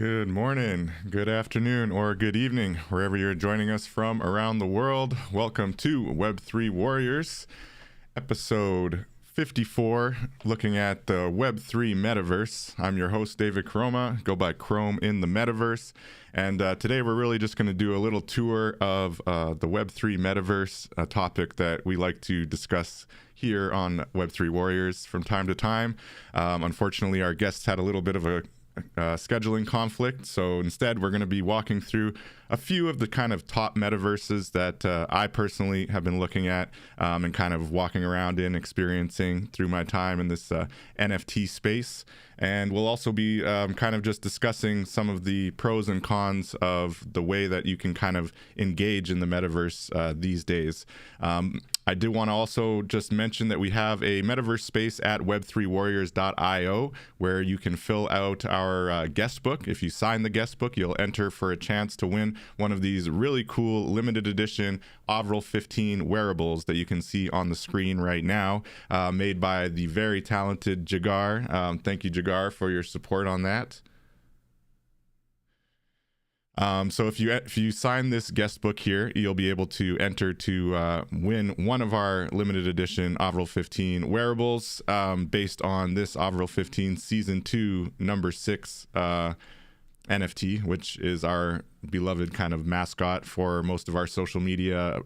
Good morning, good afternoon, or good evening, wherever you're joining us from around the world. Welcome to Web3 Warriors, episode 54, looking at the Web3 Metaverse. I'm your host, David Chroma, go by Chrome in the Metaverse. And today we're really just going to do a little tour of the Web3 Metaverse, a topic that we like to discuss here on Web3 Warriors from time to time. Unfortunately, our guests had a little bit of a scheduling conflict, so instead we're going to be walking through a few of the kind of top metaverses that I personally have been looking at and kind of walking around in, experiencing through my time in this NFT space. And we'll also be kind of just discussing some of the pros and cons of the way that you can kind of engage in the metaverse these days. I do want to also just mention that we have a metaverse space at web3warriors.io where you can fill out our guest book. If you sign the guest book, you'll enter for a chance to win one of these really cool limited edition Avril 15 wearables that you can see on the screen right now, made by the very talented Jagar. Thank you, Jagar, for your support on that. So if you sign this guest book here, you'll be able to enter to win one of our limited edition Avril 15 wearables based on this Avril 15 Season 2 number 6 NFT, which is our beloved kind of mascot for most of our social media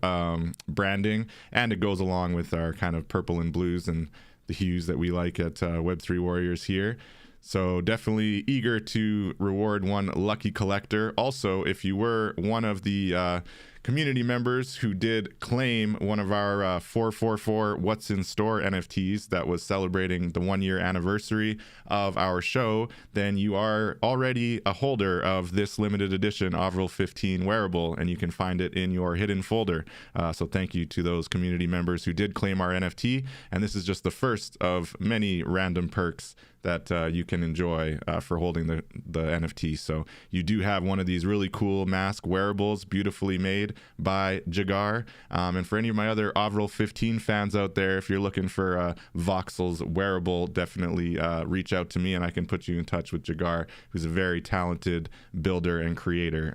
branding. And it goes along with our kind of purple and blues and the hues that we like at Web3 Warriors here. So definitely eager to reward one lucky collector. Also, if you were one of the community members who did claim one of our 444 What's in Store NFTs that was celebrating the 1-year anniversary of our show, then you are already a holder of this limited edition Avril 15 wearable, and you can find it in your hidden folder. So thank you to those community members who did claim our NFT. And this is just the first of many random perks that you can enjoy for holding the NFT. So you do have one of these really cool mask wearables, beautifully made by Jagar. And for any of my other Avril 15 fans out there, if you're looking for Voxel's wearable, definitely reach out to me and I can put you in touch with Jagar, who's a very talented builder and creator.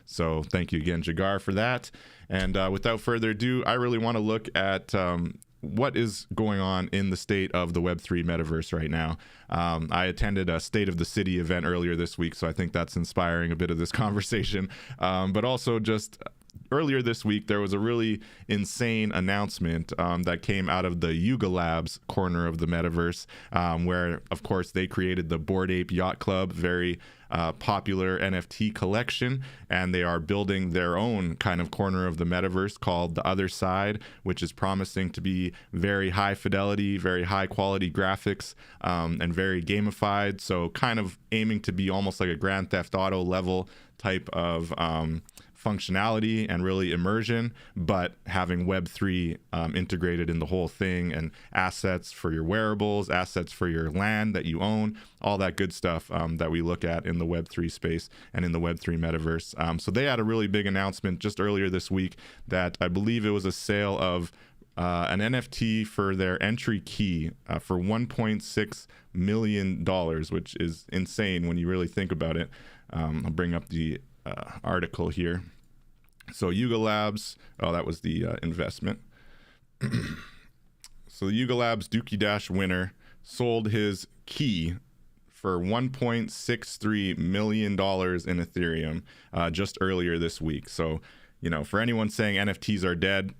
So thank you again, Jagar, for that. And without further ado, I really want to look at what is going on in the state of the Web3 metaverse right now. I attended a State of the City event earlier this week, so I think that's inspiring a bit of this conversation. But also just earlier this week, there was a really insane announcement that came out of the Yuga Labs corner of the metaverse, where, of course, they created the Bored Ape Yacht Club, very popular NFT collection, and they are building their own kind of corner of the metaverse called The Other Side, which is promising to be very high fidelity, very high quality graphics, and very gamified. So kind of aiming to be almost like a Grand Theft Auto level type of functionality and really immersion, but having Web3 integrated in the whole thing, and assets for your wearables, assets for your land that you own, all that good stuff that we look at in the Web3 space and in the Web3 metaverse. So they had a really big announcement just earlier this week that I believe it was a sale of an NFT for their entry key for $1.6 million, which is insane when you really think about it. I'll bring up the article here. So Yuga Labs, that was the investment. So the Yuga Labs Dookie Dash winner sold his key for $1.63 million in Ethereum just earlier this week. So, you know, for anyone saying NFTs are dead,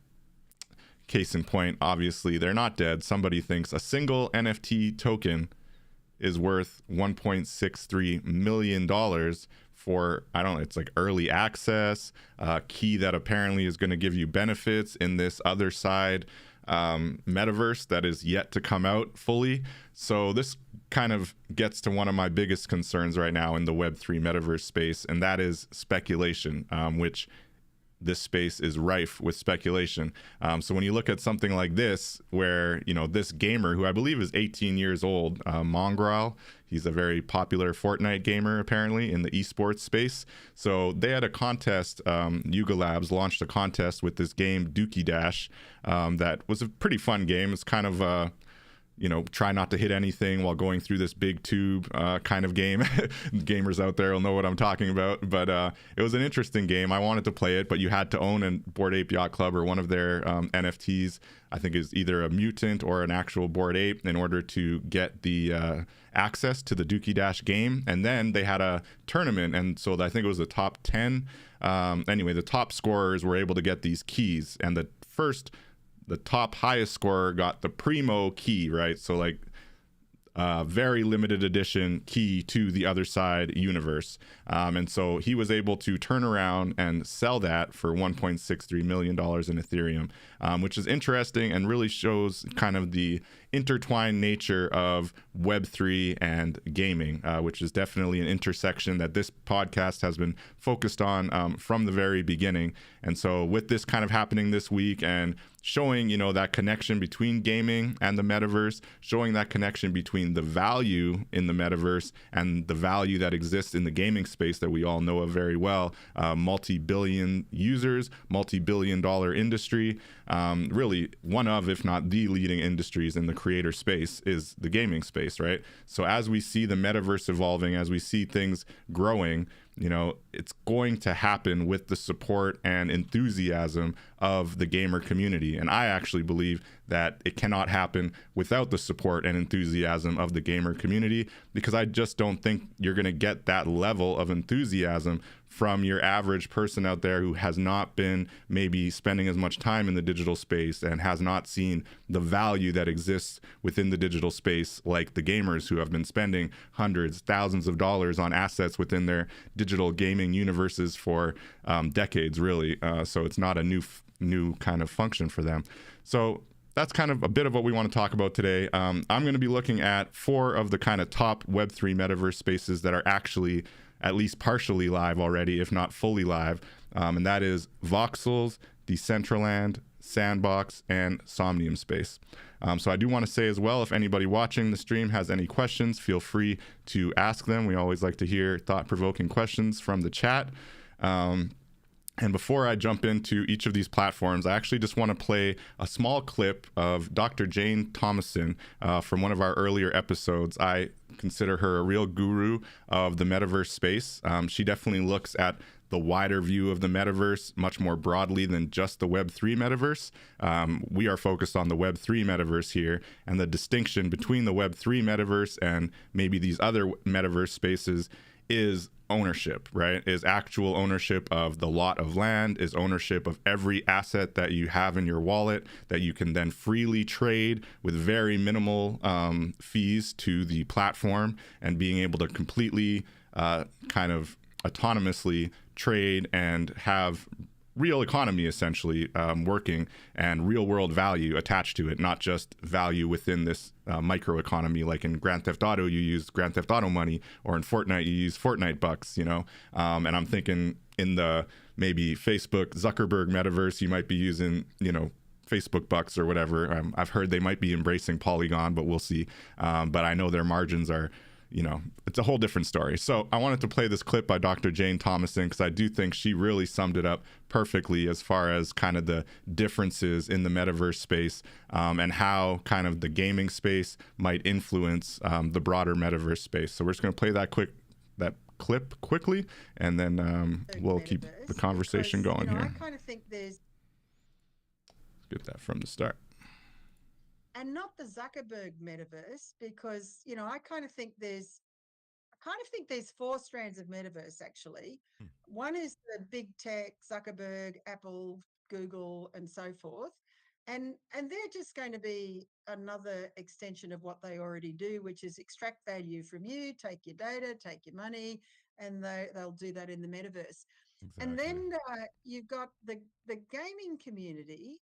case in point, obviously they're not dead. Somebody thinks a single NFT token is worth $1.63 million for, I don't know, it's like early access, key that apparently is going to give you benefits in this other side metaverse that is yet to come out fully. So this kind of gets to one of my biggest concerns right now in the Web3 metaverse space, and that is speculation, which this space is rife with speculation. So when you look at something like this, where, you know, this gamer, who I believe is 18 years old, Mongrel, he's a very popular Fortnite gamer, apparently, in the esports space. So they had a contest, Yuga Labs launched a contest with this game, Dookie Dash, that was a pretty fun game. It's kind of try not to hit anything while going through this big tube kind of game. Gamers out there will know what I'm talking about. But it was an interesting game. I wanted to play it, but you had to own a Bored Ape Yacht Club or one of their NFTs. I think is either a mutant or an actual Bored Ape in order to get the access to the Dookie Dash game. And then they had a tournament, and so I think it was the top 10. Anyway, the top scorers were able to get these keys, and the top highest scorer got the primo key, right? So like very limited edition key to the other side universe. And so he was able to turn around and sell that for $1.63 million in Ethereum, which is interesting and really shows kind of the intertwined nature of Web3 and gaming, which is definitely an intersection that this podcast has been focused on from the very beginning. And so with this kind of happening this week and showing, that connection between gaming and the metaverse, showing that connection between the value in the metaverse and the value that exists in the gaming space that we all know of very well, multi-billion users, multi-billion-dollar industry, really one of, if not the leading industries in the creator space is the gaming space, right? So as we see the metaverse evolving, as we see things growing, it's going to happen with the support and enthusiasm of the gamer community. And I actually believe that it cannot happen without the support and enthusiasm of the gamer community, because I just don't think you're going to get that level of enthusiasm from your average person out there who has not been maybe spending as much time in the digital space and has not seen the value that exists within the digital space, like the gamers who have been spending hundreds, thousands of dollars on assets within their digital gaming universes for decades, really. So it's not a new kind of function for them. So that's kind of a bit of what we want to talk about today. I'm going to be looking at 4 of the kind of top Web3 metaverse spaces that are actually at least partially live already, if not fully live. And that is Voxels, Decentraland, Sandbox, and Somnium Space. So I do want to say as well, if anybody watching the stream has any questions, feel free to ask them. We always like to hear thought-provoking questions from the chat. And before I jump into each of these platforms, I actually just want to play a small clip of Dr. Jane Thomason from one of our earlier episodes. I consider her a real guru of the metaverse space. She definitely looks at the wider view of the metaverse much more broadly than just the Web3 metaverse. We are focused on the Web3 metaverse here, and the distinction between the Web3 metaverse and maybe these other metaverse spaces is ownership, right? Is actual ownership of the lot of land, is ownership of every asset that you have in your wallet that you can then freely trade with very minimal fees to the platform, and being able to completely kind of autonomously trade and have real economy essentially working and real world value attached to it, not just value within this micro economy. Like in Grand Theft Auto, you use Grand Theft Auto money, or in Fortnite, you use Fortnite bucks, and I'm thinking in the maybe Facebook Zuckerberg metaverse, you might be using, Facebook bucks or whatever. I've heard they might be embracing Polygon, but we'll see. But I know their margins are, it's a whole different story. So I wanted to play this clip by Dr. Jane Thomason because I do think she really summed it up perfectly as far as kind of the differences in the metaverse space and how kind of the gaming space might influence the broader metaverse space. So we're just going to play that clip quickly, and then we'll keep the conversation going here. I kind of think there's... Get that from the start. And not the Zuckerberg metaverse, because, I kind of think there's 4 strands of metaverse, actually. One is the big tech, Zuckerberg, Apple, Google, and so forth. And they're just going to be another extension of what they already do, which is extract value from you, take your data, take your money, and they'll do that in the metaverse. Exactly. And then you've got the gaming community,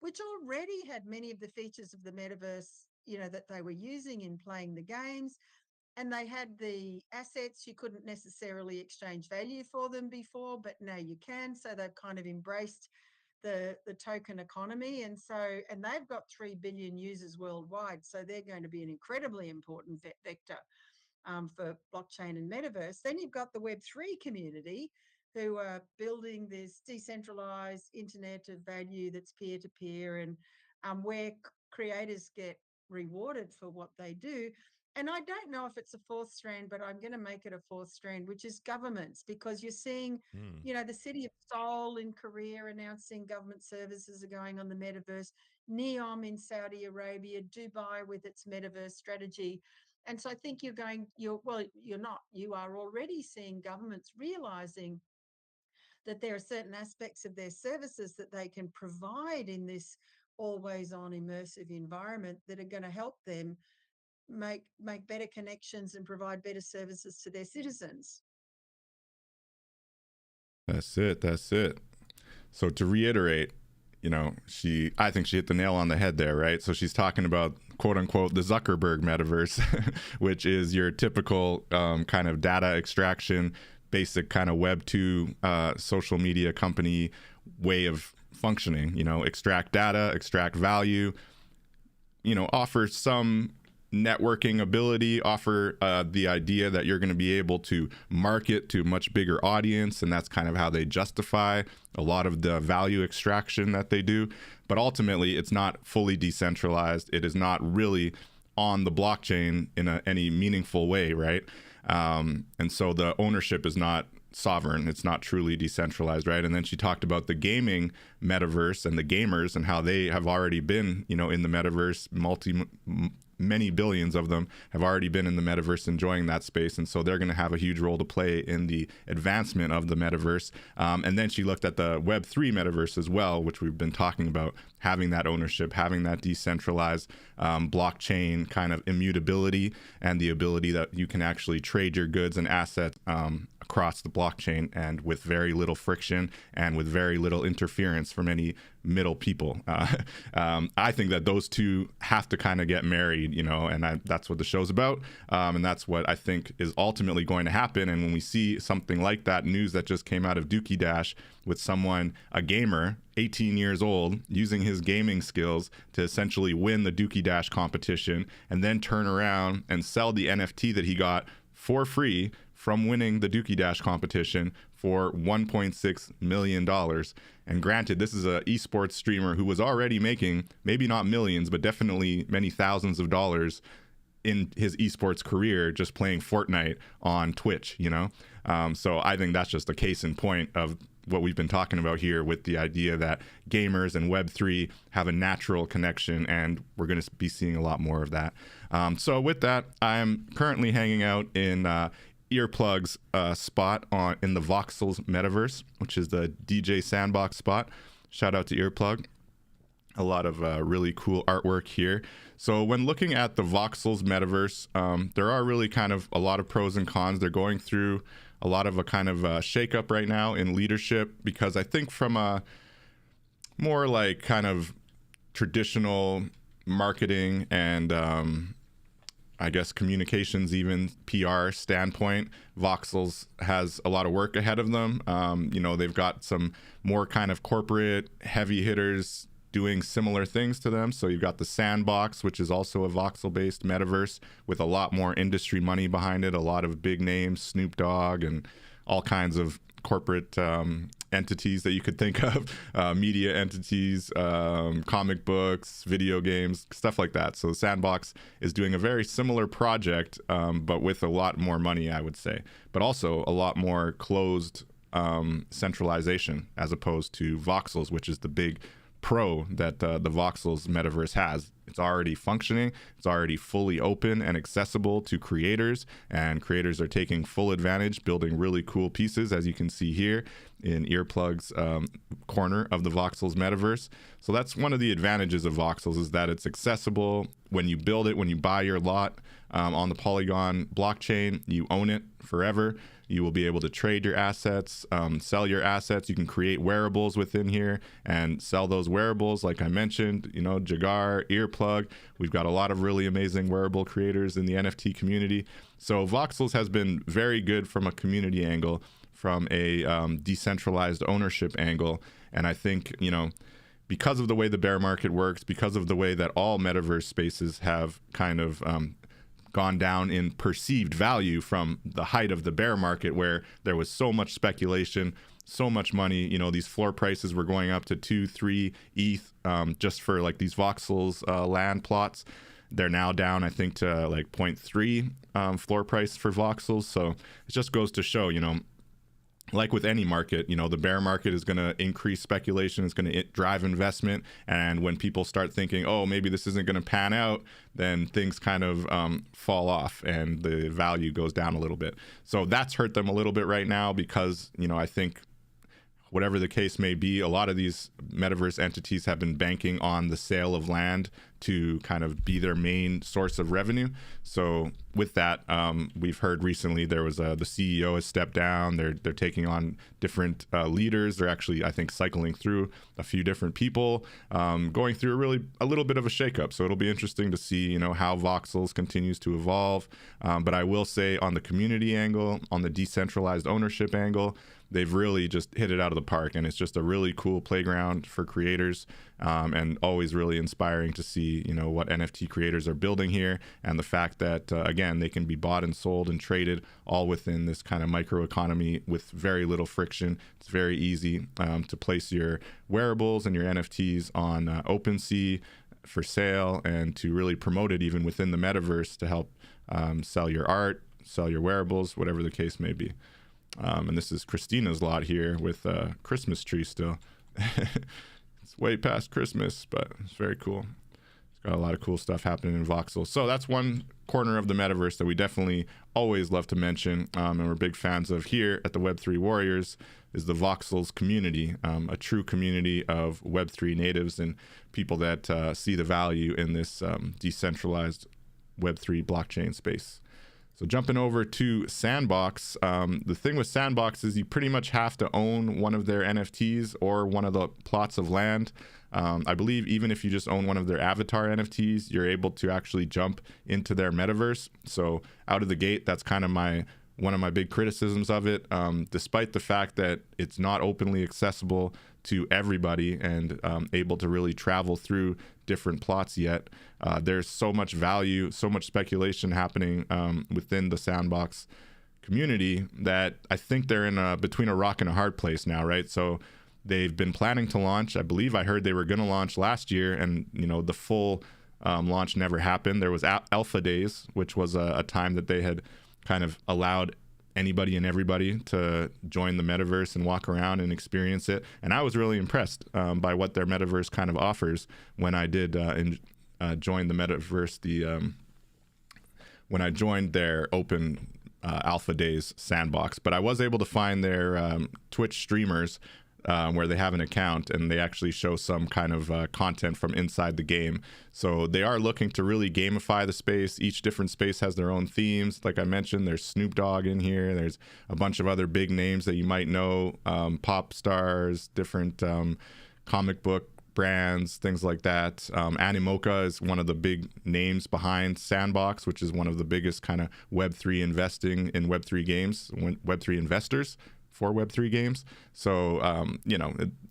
which already had many of the features of the metaverse, that they were using in playing the games. And they had the assets. You couldn't necessarily exchange value for them before, but now you can. So they've kind of embraced the token economy. And they've got 3 billion users worldwide. So they're going to be an incredibly important vector for blockchain and metaverse. Then you've got the Web3 community, who are building this decentralized internet of value that's peer-to-peer, and where creators get rewarded for what they do. And I don't know if it's a fourth strand, but I'm going to make it a fourth strand, which is governments, because you're seeing, the city of Seoul in Korea announcing government services are going on the metaverse, NEOM in Saudi Arabia, Dubai with its metaverse strategy. And so I think you're not, you are already seeing governments realizing that there are certain aspects of their services that they can provide in this always on immersive environment that are going to help them make better connections and provide better services to their citizens. That's it. That's it. So to reiterate, I think she hit the nail on the head there, right? So she's talking about, quote unquote, the Zuckerberg metaverse, which is your typical kind of data extraction, basic kind of Web2 social media company way of functioning, extract data, extract value, offer some networking ability, offer the idea that you're going to be able to market to a much bigger audience, and that's kind of how they justify a lot of the value extraction that they do. But ultimately, it's not fully decentralized. It is not really on the blockchain in any meaningful way, right? And so the ownership is not sovereign. It's not truly decentralized, right? And then she talked about the gaming metaverse and the gamers and how they have already been, in the metaverse, many billions of them have already been in the metaverse enjoying that space. And so they're going to have a huge role to play in the advancement of the metaverse. And then she looked at the Web3 metaverse as well, which we've been talking about, having that ownership, having that decentralized blockchain kind of immutability, and the ability that you can actually trade your goods and assets across the blockchain, and with very little friction and with very little interference from any middle people. I think that those two have to kind of get married, and that's what the show's about. And that's what I think is ultimately going to happen. And when we see something like that news that just came out of Dookie Dash, with someone, a gamer, 18 years old, using his gaming skills to essentially win the Dookie Dash competition, and then turn around and sell the NFT that he got for free from winning the Dookie Dash competition for $1.6 million. And granted, this is an esports streamer who was already making maybe not millions, but definitely many thousands of dollars in his esports career just playing Fortnite on Twitch, So I think that's just a case in point of what we've been talking about here, with the idea that gamers and Web3 have a natural connection, and we're going to be seeing a lot more of that. So with that, I'm currently hanging out in Earplug's spot in the Voxels Metaverse, which is the DJ Sandbox spot. Shout out to Earplug. A lot of really cool artwork here. So when looking at the Voxels Metaverse, there are really kind of a lot of pros and cons. They're going through a lot of a kind of shakeup right now in leadership, because I think from a more like kind of traditional marketing and I guess communications, even PR standpoint, Voxels has a lot of work ahead of them. They've got some more kind of corporate heavy hitters doing similar things to them. So you've got the Sandbox, which is also a voxel-based metaverse with a lot more industry money behind it, a lot of big names, Snoop Dogg, and all kinds of corporate entities that you could think of, media entities, comic books, video games, stuff like that. So the Sandbox is doing a very similar project, but with a lot more money, I would say, but also a lot more closed centralization, as opposed to Voxels, which is the big pro that the Voxels metaverse has. It's already functioning, it's already fully open and accessible to creators, and creators are taking full advantage, building really cool pieces, as you can see here in Earplug's corner of the Voxels metaverse. So that's one of the advantages of Voxels, is that it's accessible. When you build it, when you buy your lot on the Polygon blockchain, you own it forever. You will be able to trade your assets, sell your assets. You can create wearables within here and sell those wearables. Like I mentioned, Jagar, Earplug. We've got a lot of really amazing wearable creators in the NFT community. So Voxels has been very good from a community angle, from a decentralized ownership angle. And I think, because of the way the bear market works, because of the way that all metaverse spaces have kind of gone down in perceived value from the height of the bear market, where there was so much speculation, so much money, these floor prices were going up to 2-3 ETH just for like these Voxels land plots. They're now down, I think, to like 0.3 floor price for voxels. So it just goes to show, like with any market, the bear market is going to increase speculation, it's going to drive investment. And when people start thinking, oh, maybe this isn't going to pan out, then things kind of fall off and the value goes down a little bit. So that's hurt them a little bit right now because, I think whatever the case may be, a lot of these metaverse entities have been banking on the sale of land to kind of be their main source of revenue. So with that, we've heard recently there was the CEO has stepped down. They're taking on different leaders. They're actually, I think, cycling through a few different people, going through a little bit of a shakeup. So it'll be interesting to see, how Voxels continues to evolve. But I will say on the community angle, on the decentralized ownership angle, they've really just hit it out of the park, and it's just a really cool playground for creators, and always really inspiring to see, what NFT creators are building here, and the fact that, again, they can be bought and sold and traded all within this kind of microeconomy with very little friction. It's very easy to place your wearables and your NFTs on OpenSea for sale, and to really promote it even within the metaverse to help sell your art, sell your wearables, whatever the case may be. And this is Christina's lot here with a Christmas tree still. It's way past Christmas, but it's very cool. It's got a lot of cool stuff happening in Voxel. So that's one corner of the metaverse that we definitely always love to mention, and we're big fans of here at the Web3 Warriors, is the Voxels community, a true community of Web3 natives and people that see the value in this decentralized Web3 blockchain space. So jumping over to Sandbox, the thing with Sandbox is you pretty much have to own one of their NFTs or one of the plots of land. I believe even if you just own one of their avatar NFTs, you're able to actually jump into their metaverse. So out of the gate, that's kind of one of my big criticisms of it. Despite the fact that it's not openly accessible to everybody and able to really travel through different plots yet, there's so much value, so much speculation happening within the Sandbox community that I think they're in between a rock and a hard place now, right? So they've been planning to launch. I believe I heard they were going to launch last year, and the full launch never happened. There was alpha days, which was a time that they had kind of allowed anybody and everybody to join the metaverse and walk around and experience it. And I was really impressed by what their metaverse kind of offers when I did join the metaverse, when I joined their open alpha days Sandbox. But I was able to find their Twitch streamers where they have an account, and they actually show some kind of content from inside the game. So they are looking to really gamify the space. Each different space has their own themes. Like I mentioned, there's Snoop Dogg in here. There's a bunch of other big names that you might know, pop stars, different comic book brands, things like that. Animoca is one of the big names behind Sandbox, which is one of the biggest kind of Web3 investing in Web3 games, Web3 investors for Web3 games. So,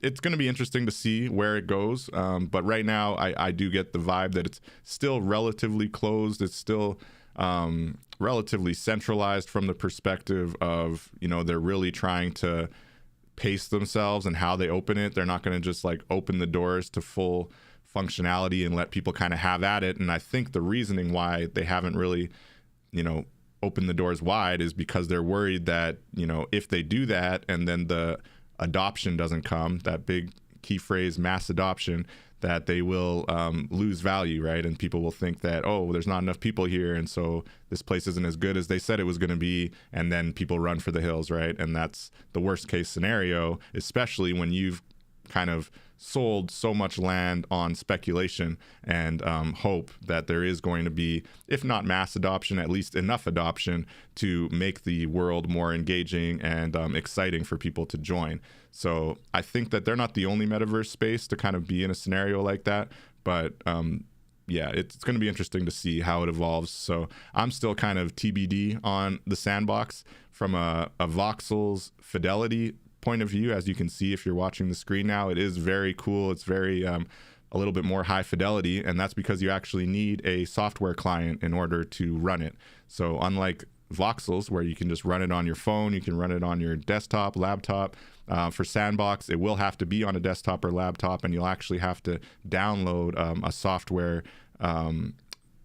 it's going to be interesting to see where it goes. But right now, I do get the vibe that it's still relatively closed. It's still relatively centralized from the perspective of, they're really trying to pace themselves and how they open it. They're not going to just like open the doors to full functionality and let people kind of have at it. And I think the reasoning why they haven't really, open the doors wide is because they're worried that, if they do that and then the adoption doesn't come, that big key phrase, mass adoption, that they will lose value, right? And people will think that, oh, there's not enough people here, and so this place isn't as good as they said it was going to be, and then people run for the hills, right? And that's the worst case scenario, especially when you've kind of sold so much land on speculation and hope that there is going to be, if not mass adoption, at least enough adoption to make the world more engaging and exciting for people to join. So I think that they're not the only metaverse space to kind of be in a scenario like that, but it's going to be interesting to see how it evolves. So I'm still kind of TBD on the Sandbox from a voxels fidelity point of view. As you can see if you're watching the screen now, it is very cool. It's very a little bit more high fidelity, and that's because you actually need a software client in order to run it. So unlike voxels, where you can just run it on your phone, you can run it on your desktop, laptop, for Sandbox it will have to be on a desktop or laptop, and you'll actually have to download a software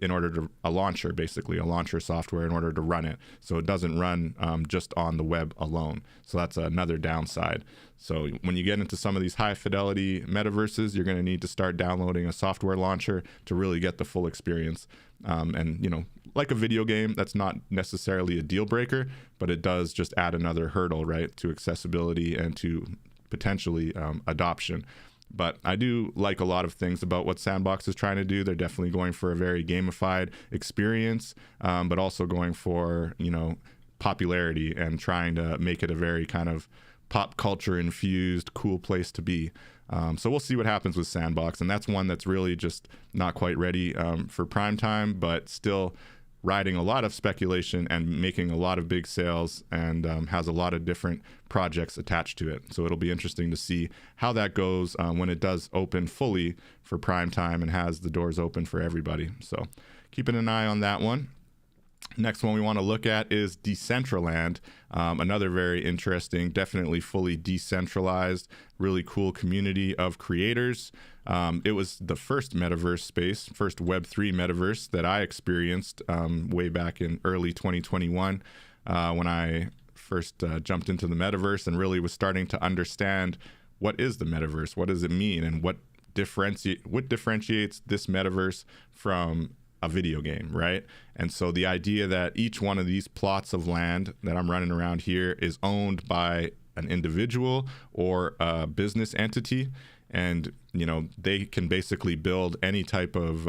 in order to a launcher, basically a launcher software in order to run it. So it doesn't run just on the web alone. So that's another downside. So when you get into some of these high fidelity metaverses, you're going to need to start downloading a software launcher to really get the full experience. And, you know, like a video game, that's not necessarily a deal breaker, but it does just add another hurdle, right, to accessibility and to potentially adoption. But I do like a lot of things about what Sandbox is trying to do. They're definitely going for a very gamified experience, but also going for, you know, popularity and trying to make it a very kind of pop culture infused, cool place to be. So we'll see what happens with Sandbox. And that's one that's really just not quite ready for prime time, but still riding a lot of speculation and making a lot of big sales, and has a lot of different projects attached to it. So it'll be interesting to see how that goes when it does open fully for prime time and has the doors open for everybody. So keeping an eye on that one. Next one we want to look at is Decentraland, another very interesting, definitely fully decentralized, really cool community of creators. It was the first metaverse space, first Web3 metaverse that I experienced way back in early 2021 when I first jumped into the metaverse and really was starting to understand what is the metaverse, what does it mean, and what differentiates this metaverse from a video game, right? And so the idea that each one of these plots of land that I'm running around here is owned by an individual or a business entity, and you know, they can basically build any type of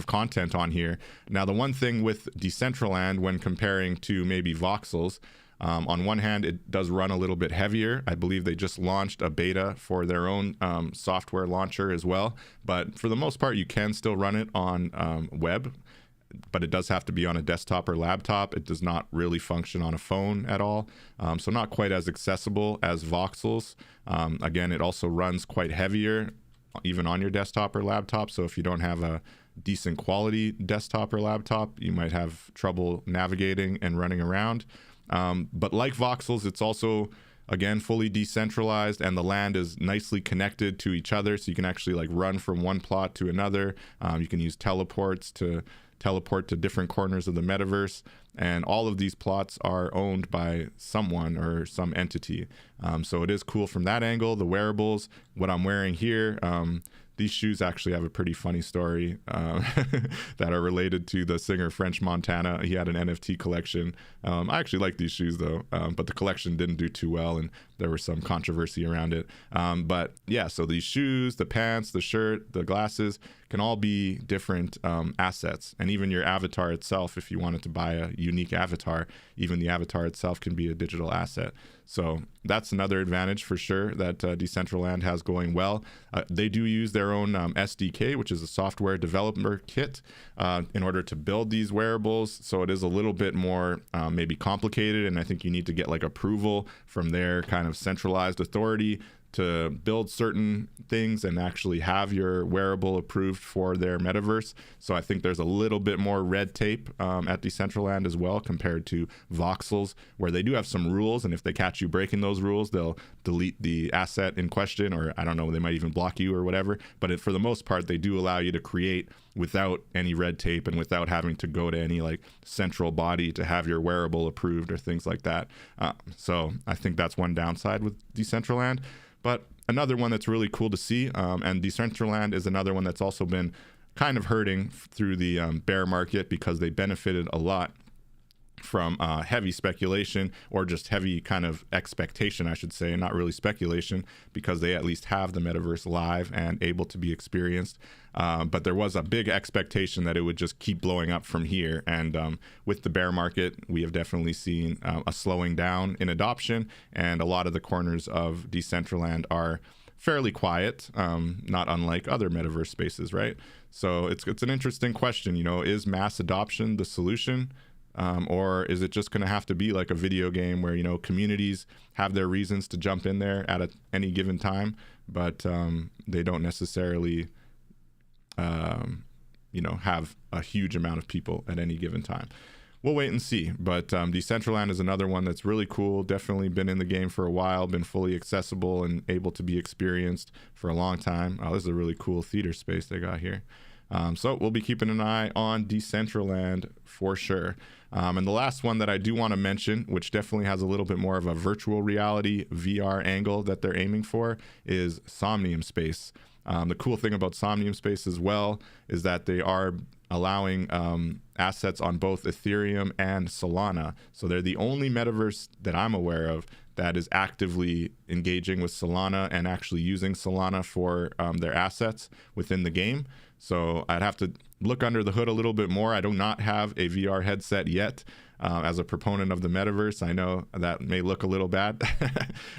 content on here. Now, the one thing with Decentraland when comparing to maybe voxels, on one hand, it does run a little bit heavier. I believe they just launched a beta for their own software launcher as well. But for the most part, you can still run it on web, but it does have to be on a desktop or laptop. It does not really function on a phone at all. So not quite as accessible as voxels. Again, it also runs quite heavier, even on your desktop or laptop. So if you don't have a decent quality desktop or laptop, you might have trouble navigating and running around. But like voxels, it's also, again, fully decentralized, and the land is nicely connected to each other. So you can actually like run from one plot to another. You can use teleports to teleport to different corners of the metaverse. And all of these plots are owned by someone or some entity. So it is cool from that angle. The wearables, what I'm wearing here, these shoes actually have a pretty funny story that are related to the singer French Montana. He had an NFT collection. I actually like these shoes though, but the collection didn't do too well, and there was some controversy around it. But yeah, so these shoes, the pants, the shirt, the glasses can all be different assets. And even your avatar itself, if you wanted to buy a unique avatar, even the avatar itself can be a digital asset. So that's another advantage for sure that Decentraland has going well. They do use their own SDK, which is a software developer kit, in order to build these wearables. So it is a little bit more maybe complicated, and I think you need to get like approval from their kind of centralized authority to build certain things and actually have your wearable approved for their metaverse. So I think there's a little bit more red tape at Decentraland as well compared to voxels, where they do have some rules, and if they catch you breaking those rules, they'll delete the asset in question, or I don't know, they might even block you or whatever. But for the most part, they do allow you to create without any red tape and without having to go to any like central body to have your wearable approved or things like that. So I think that's one downside with Decentraland. But another one that's really cool to see, and Decentraland is another one that's also been kind of hurting through the bear market because they benefited a lot from heavy speculation, or just heavy kind of expectation, I should say, and not really speculation, because they at least have the metaverse live and able to be experienced. But there was a big expectation that it would just keep blowing up from here. And with the bear market, we have definitely seen a slowing down in adoption, and a lot of the corners of Decentraland are fairly quiet, not unlike other metaverse spaces, right? So it's an interesting question, you know, is mass adoption the solution? Or is it just going to have to be like a video game where, you know, communities have their reasons to jump in there at any given time, but they don't necessarily, you know, have a huge amount of people at any given time? We'll wait and see. But Decentraland is another one that's really cool. Definitely been in the game for a while, been fully accessible and able to be experienced for a long time. Oh, this is a really cool theater space they got here. So we'll be keeping an eye on Decentraland for sure. And the last one that I do want to mention, which definitely has a little bit more of a virtual reality VR angle that they're aiming for, is Somnium Space. The cool thing about Somnium Space as well is that they are allowing assets on both Ethereum and Solana. So they're the only metaverse that I'm aware of that is actively engaging with Solana and actually using Solana for their assets within the game. So I'd have to look under the hood a little bit more. I do not have a VR headset yet. As a proponent of the metaverse, I know that may look a little bad,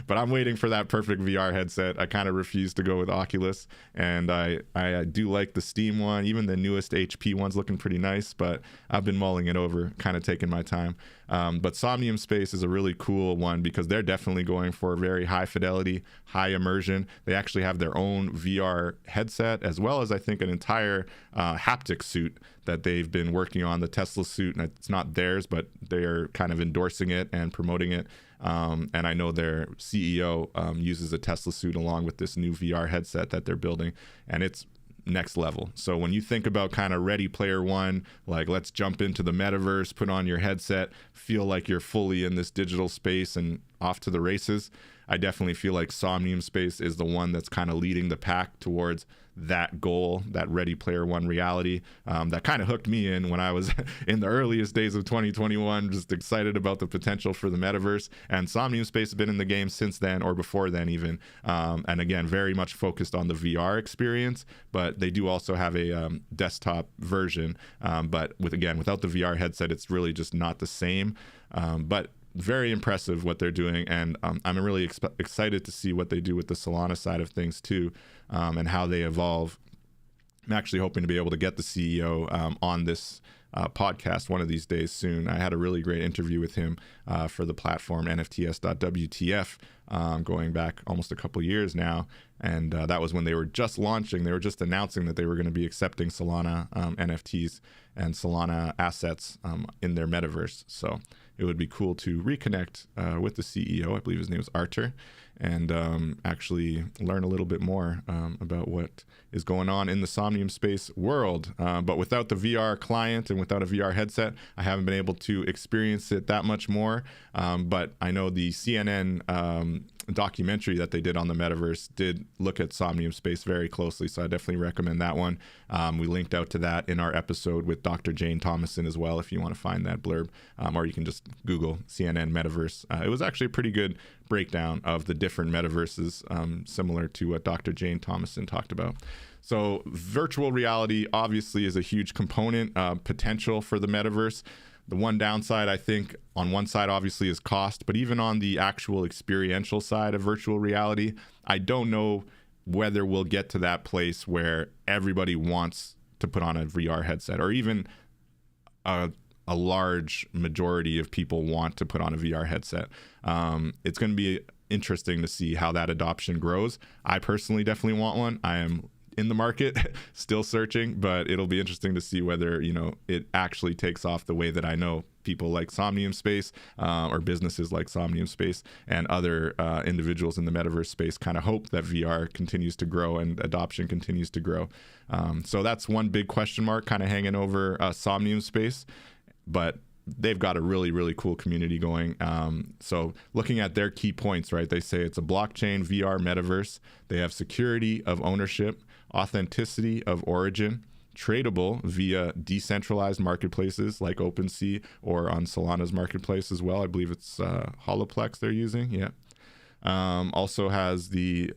but I'm waiting for that perfect VR headset. I kind of refuse to go with Oculus, and I do like the Steam one. Even the newest HP one's looking pretty nice, but I've been mulling it over, kind of taking my time. But Somnium Space is a really cool one because they're definitely going for very high fidelity, high immersion. They actually have their own VR headset, as well as I think an entire haptic suit that they've been working on, the Tesla suit, and it's not theirs, but they're kind of endorsing it and promoting it. And I know their CEO uses a Tesla suit along with this new VR headset that they're building, and it's next level. So when you think about kind of Ready Player One, like let's jump into the metaverse, put on your headset, feel like you're fully in this digital space and off to the races, I definitely feel like Somnium Space is the one that's kind of leading the pack towards that goal, that Ready Player One reality. That kind of hooked me in when I was in the earliest days of 2021, just excited about the potential for the metaverse. And Somnium Space has been in the game since then, or before then even. And again, very much focused on the VR experience, but they do also have a desktop version. But without the VR headset, it's really just not the same. But very impressive what they're doing, and I'm really excited to see what they do with the Solana side of things too, and how they evolve. I'm actually hoping to be able to get the CEO on this podcast one of these days soon. I had a really great interview with him for the platform NFTS.WTF going back almost a couple years now, and that was when they were just launching. They were just announcing that they were going to be accepting Solana NFTs and Solana assets in their metaverse. So it would be cool to reconnect with the CEO. I believe his name is Artur, and actually learn a little bit more about what is going on in the Somnium Space world. But without the VR client and without a VR headset, I haven't been able to experience it that much more. But I know the CNN documentary that they did on the metaverse did look at Somnium Space very closely, so I definitely recommend that one. We linked out to that in our episode with Dr. Jane Thomason as well, if you want to find that blurb, or you can just Google CNN Metaverse. It was actually a pretty good breakdown of the different metaverses, similar to what Dr. Jane Thomason talked about. So virtual reality obviously is a huge component, potential for the metaverse. The one downside, I think, on one side obviously is cost, but even on the actual experiential side of virtual reality, I don't know whether we'll get to that place where everybody wants to put on a VR headset, or even a large majority of people want to put on a VR headset. It's going to be interesting to see how that adoption grows. I personally definitely want one. I am in the market, still searching, but it'll be interesting to see whether, it actually takes off the way that I know people like Somnium Space, or businesses like Somnium Space and other individuals in the metaverse space kind of hope that VR continues to grow and adoption continues to grow. So that's one big question mark kind of hanging over Somnium Space, but they've got a really, really cool community going. So looking at their key points, right, they say it's a blockchain VR metaverse. They have security of ownership, authenticity of origin, tradable via decentralized marketplaces like OpenSea or on Solana's marketplace as well. I believe it's Holoplex they're using. Yeah. Also has the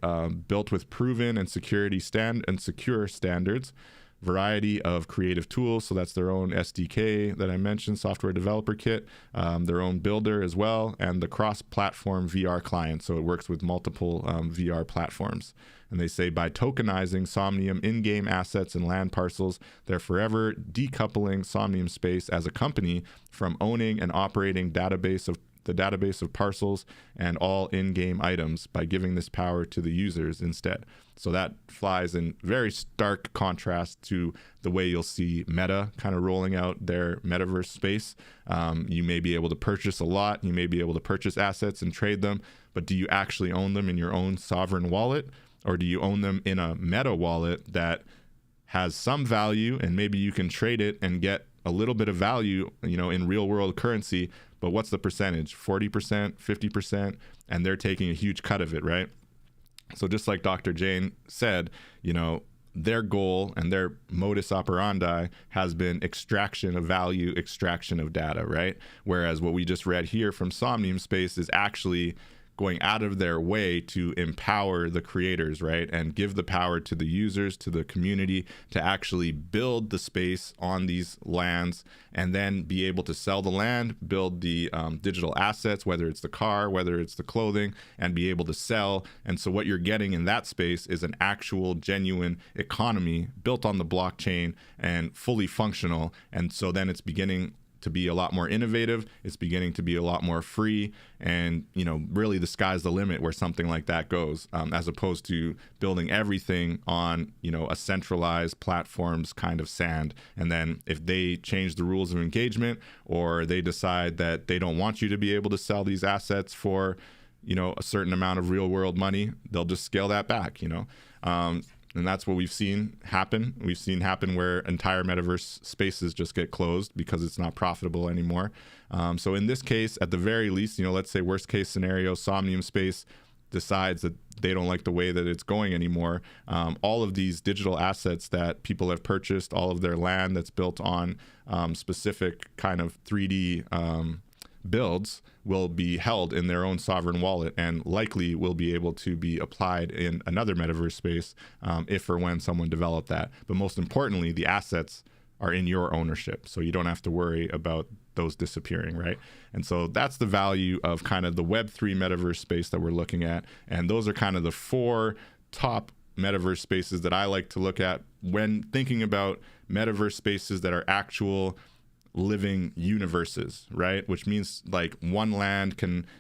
built with proven and secure standards, variety of creative tools. So that's their own SDK that I mentioned, software developer kit, their own builder as well, and the cross-platform VR client. So it works with multiple VR platforms. And they say by tokenizing Somnium in-game assets and land parcels, they're forever decoupling Somnium Space as a company from owning and operating the database of parcels and all in-game items by giving this power to the users instead. So that flies in very stark contrast to the way you'll see Meta kind of rolling out their metaverse space. You may be able to purchase a lot, you may be able to purchase assets and trade them, but do you actually own them in your own sovereign wallet? Or do you own them in a Meta wallet that has some value, and maybe you can trade it and get a little bit of value, in real world currency. But what's the percentage? 40%, 50%, and they're taking a huge cut of it, right? So just like Dr. Jane said, their goal and their modus operandi has been extraction of value, extraction of data, right? Whereas what we just read here from Somnium Space is actually going out of their way to empower the creators, right? And give the power to the users, to the community, to actually build the space on these lands, and then be able to sell the land, build the digital assets, whether it's the car, whether it's the clothing, and be able to sell. And so what you're getting in that space is an actual genuine economy built on the blockchain and fully functional. And so then it's beginning to be a lot more innovative. It's beginning to be a lot more free, and really the sky's the limit where something like that goes, as opposed to building everything on a centralized platforms kind of sand. And then if they change the rules of engagement, or they decide that they don't want you to be able to sell these assets for a certain amount of real world money, they'll just scale that back. And that's what we've seen happen. We've seen happen where entire metaverse spaces just get closed because it's not profitable anymore. So in this case, at the very least, let's say worst case scenario, Somnium Space decides that they don't like the way that it's going anymore. All of these digital assets that people have purchased, all of their land that's built on specific kind of 3D builds, will be held in their own sovereign wallet, and likely will be able to be applied in another metaverse space if or when someone developed that. But most importantly, the assets are in your ownership, so you don't have to worry about those disappearing, right? And so that's the value of kind of the Web3 metaverse space that we're looking at. And those are kind of the 4 top metaverse spaces that I like to look at when thinking about metaverse spaces that are actual living universes, right? Which means like one land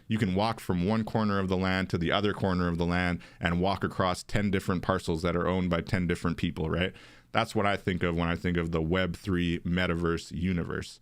you can walk from one corner of the land to the other corner of the land and walk across 10 different parcels that are owned by 10 different people, right? That's what I think of when I think of the Web3 metaverse universe.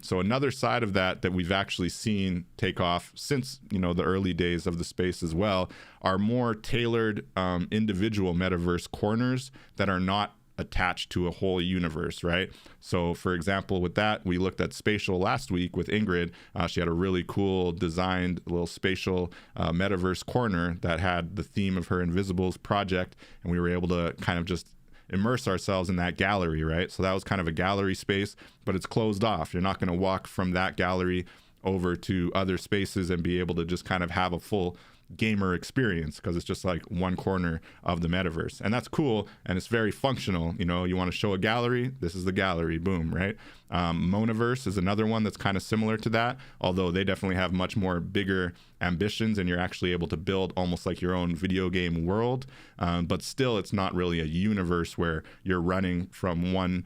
So another side of that we've actually seen take off since the early days of the space as well are more tailored individual metaverse corners that are not attached to a whole universe, right? So for example, with that, we looked at spatial last week with Ingrid. She had a really cool designed little spatial metaverse corner that had the theme of her Invisibles project, and we were able to kind of just immerse ourselves in that gallery, right? So that was kind of a gallery space, but it's closed off. You're not going to walk from that gallery over to other spaces and be able to just kind of have a full gamer experience, because it's just like one corner of the metaverse, and that's cool, and it's very functional. You want to show a gallery, this is the gallery, boom, right? Monaverse is another one that's kind of similar to that, although they definitely have much more bigger ambitions, and you're actually able to build almost like your own video game world, but still it's not really a universe where you're running from one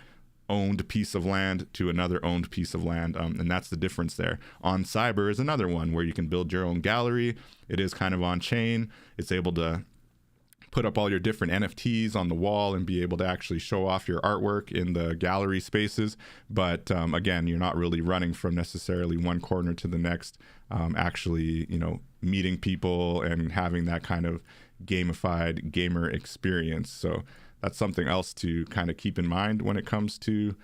owned piece of land to another owned piece of land, and that's the difference there. On Cyber is another one where you can build your own gallery. It is kind of on chain. It's able to put up all your different NFTs on the wall and be able to actually show off your artwork in the gallery spaces. But again, you're not really running from necessarily one corner to the next, actually, meeting people and having that kind of gamified gamer experience. So that's something else to kind of keep in mind when it comes to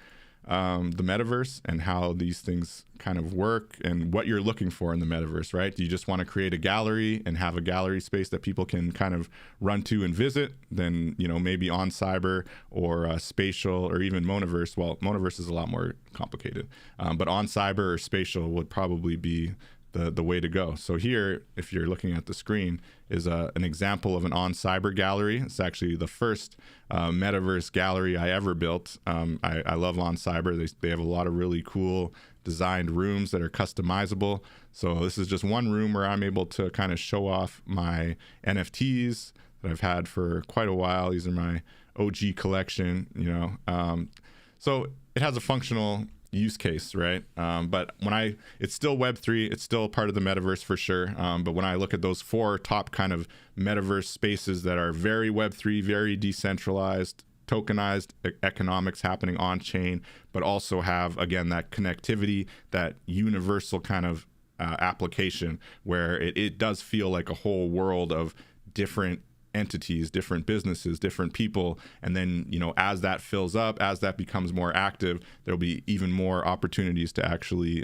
the metaverse and how these things kind of work and what you're looking for in the metaverse, right? Do you just want to create a gallery and have a gallery space that people can kind of run to and visit? Then, maybe on Cyber or Spatial or even Monaverse. Well, Monaverse is a lot more complicated, but on Cyber or Spatial would probably be the way to go. So here, if you're looking at the screen, is an example of an on Cyber gallery. It's actually the first metaverse gallery I ever built. I love on Cyber. They have a lot of really cool designed rooms that are customizable. So this is just one room where I'm able to kind of show off my NFTs that I've had for quite a while. These are my OG collection, so it has a functional use case, right? But it's still Web3, it's still part of the metaverse for sure. But when I look at those 4 top kind of metaverse spaces that are very Web3, very decentralized, tokenized economics happening on chain, but also have, again, that connectivity, that universal kind of application where it does feel like a whole world of different entities, different businesses, different people. And then, you know, as that fills up, as that becomes more active, there'll be even more opportunities to actually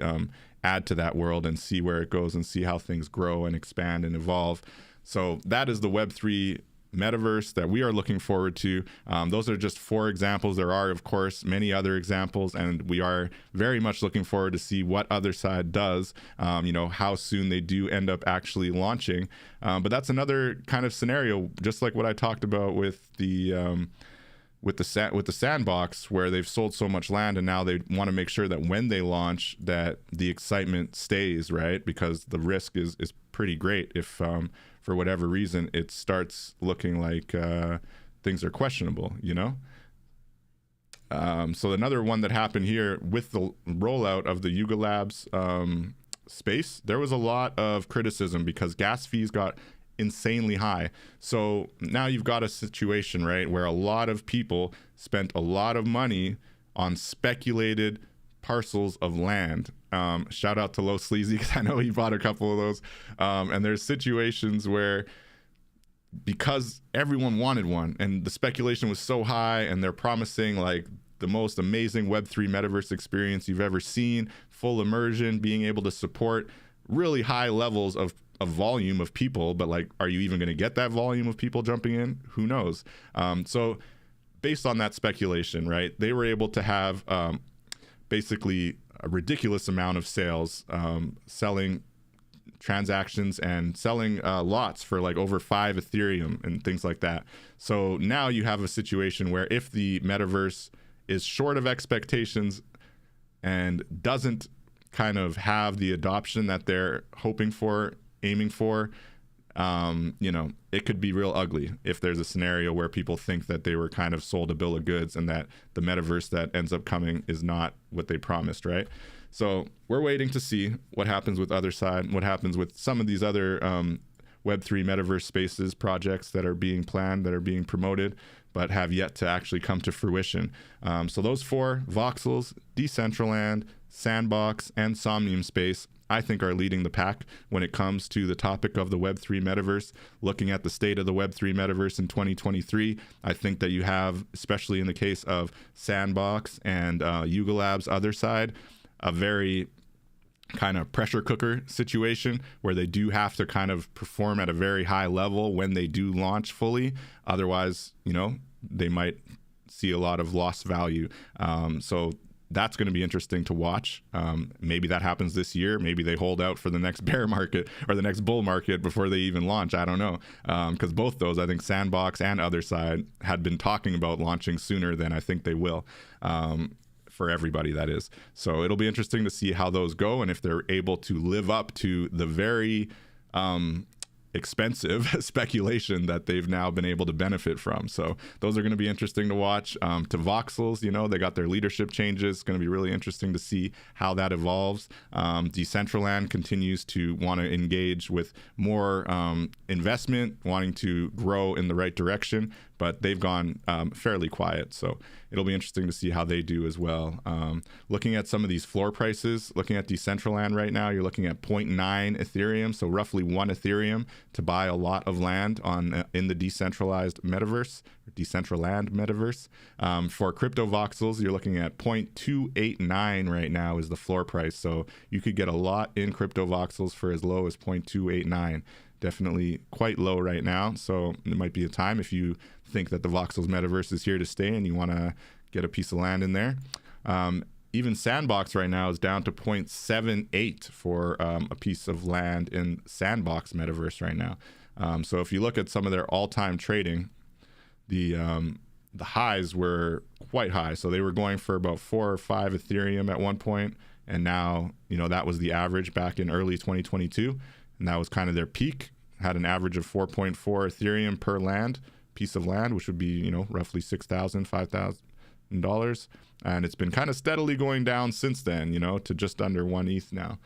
add to that world and see where it goes and see how things grow and expand and evolve. So that is the Web3 metaverse that we are looking forward to. Those are just 4 examples. There are, of course, many other examples, and we are very much looking forward to see what Other Side does, you know, how soon they do end up actually launching. But that's another kind of scenario, just like what I talked about with the sandbox, where they've sold so much land and now they want to make sure that when they launch that the excitement stays, right? Because the risk is pretty great if for whatever reason it starts looking like things are questionable, you know? So another one that happened here with the rollout of the Yuga Labs space, there was a lot of criticism because gas fees got insanely high. So now you've got a situation, right, where a lot of people spent a lot of money on speculated parcels of land. Shout out to Low Sleazy, because I know he bought a couple of those. And there's situations where, because everyone wanted one and the speculation was so high and they're promising like the most amazing Web3 metaverse experience you've ever seen, full immersion, being able to support really high levels of volume of people, but like, are you even going to get that volume of people jumping in? Who knows? So based on that speculation, right, they were able to have basically a ridiculous amount of sales, selling transactions and selling lots for like over 5 Ethereum and things like that. So now you have a situation where if the metaverse is short of expectations and doesn't kind of have the adoption that they're hoping for, aiming for, you know, it could be real ugly if there's a scenario where people think that they were kind of sold a bill of goods and that the metaverse that ends up coming is not what they promised, right? So we're waiting to see what happens with Other Side, what happens with some of these other Web3 metaverse spaces projects that are being planned, that are being promoted, but have yet to actually come to fruition. So those 4, Voxels, Decentraland, Sandbox, and Somnium Space, I think are leading the pack when it comes to the topic of the Web3 metaverse. Looking at the state of the Web3 metaverse in 2023, I think that you have, especially in the case of Sandbox and Yuga Labs Other Side, a very kind of pressure cooker situation where they do have to kind of perform at a very high level when they do launch fully. Otherwise, you know, they might see a lot of lost value. So that's going to be interesting to watch. Maybe that happens this year. Maybe they hold out for the next bear market or the next bull market before they even launch. I don't know. Because both those, I think Sandbox and Other Side, had been talking about launching sooner than I think they will. For everybody, that is. So it'll be interesting to see how those go and if they're able to live up to the very expensive speculation that they've now been able to benefit from. So those are going to be interesting to watch. To Voxels, you know, they got their leadership changes. It's going to be really interesting to see how that evolves. Decentraland continues to want to engage with more investment, wanting to grow in the right direction, but they've gone fairly quiet. So it'll be interesting to see how they do as well. Looking at some of these floor prices, looking at Decentraland right now, you're looking at 0.9 Ethereum, so roughly 1 Ethereum to buy a lot of land on in the decentralized metaverse, Decentraland metaverse. For crypto voxels, you're looking at 0.289 right now is the floor price. So you could get a lot in crypto voxels for as low as 0.289. Definitely quite low right now. So it might be a time if you think that the voxels metaverse is here to stay and you want to get a piece of land in there. Even Sandbox right now is down to 0.78 for a piece of land in Sandbox metaverse right now. So if you look at some of their all-time trading, the highs were quite high. So they were going for about 4 or 5 Ethereum at one point, and now, you know, that was the average back in early 2022, and that was kind of their peak. Had an average of 4.4 Ethereum per piece of land, which would be, you know, roughly $6,000, $5,000. And it's been kind of steadily going down since then, you know, to just under 1 ETH now.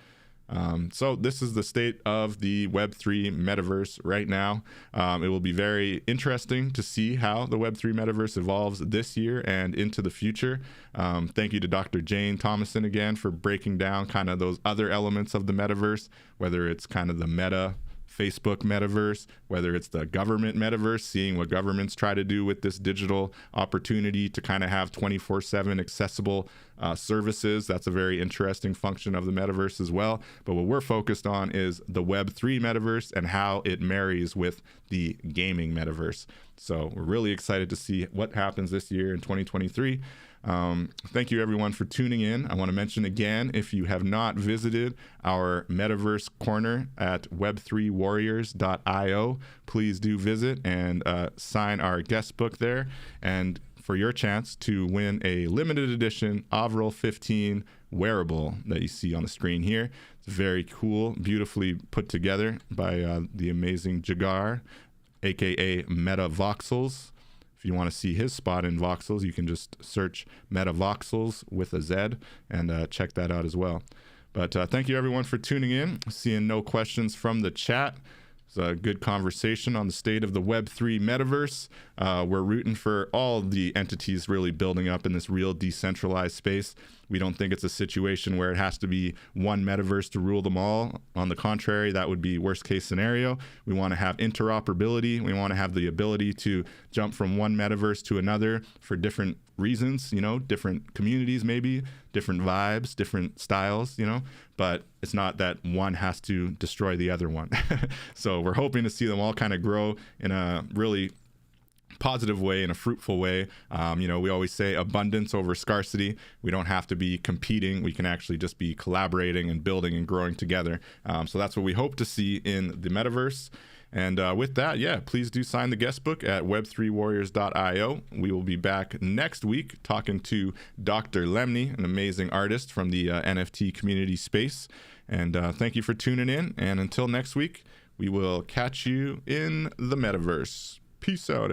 So this is the state of the Web3 metaverse right now. It will be very interesting to see how the Web3 metaverse evolves this year and into the future. Thank you to Dr. Jane Thomason again for breaking down kind of those other elements of the metaverse, whether it's kind of the meta Facebook metaverse, whether it's the government metaverse, seeing what governments try to do with this digital opportunity to kind of have 24/7 accessible services. That's a very interesting function of the metaverse as well. But what we're focused on is the Web3 metaverse and how it marries with the gaming metaverse. So we're really excited to see what happens this year in 2023. Thank you everyone for tuning in. I want to mention again, if you have not visited our Metaverse corner at web3warriors.io, please do visit and sign our guest book there, and for your chance to win a limited edition Avril 15 wearable that you see on the screen here. It's very cool, beautifully put together by the amazing Jagar, aka Metavoxels. If you want to see his spot in voxels, you can just search Metavoxels with a Z and check that out as well. But thank you everyone for tuning in. Seeing no questions from the chat. It's a good conversation on the state of the Web3 metaverse. We're rooting for all the entities really building up in this real decentralized space. We don't think it's a situation where it has to be one metaverse to rule them all. On the contrary, that would be worst case scenario. We want to have interoperability. We want to have the ability to jump from one metaverse to another for different reasons, you know, different communities, maybe different vibes, different styles, you know, but it's not that one has to destroy the other one. So we're hoping to see them all kind of grow in a really positive way, in a fruitful way. You know, we always say abundance over scarcity. We don't have to be competing. We can actually just be collaborating and building and growing together. So that's what we hope to see in the metaverse. And with that, yeah, please do sign the guest book at web3warriors.io. We will be back next week talking to Dr. Lemney, an amazing artist from the NFT community space. And thank you for tuning in. And until next week, we will catch you in the metaverse. Peace out.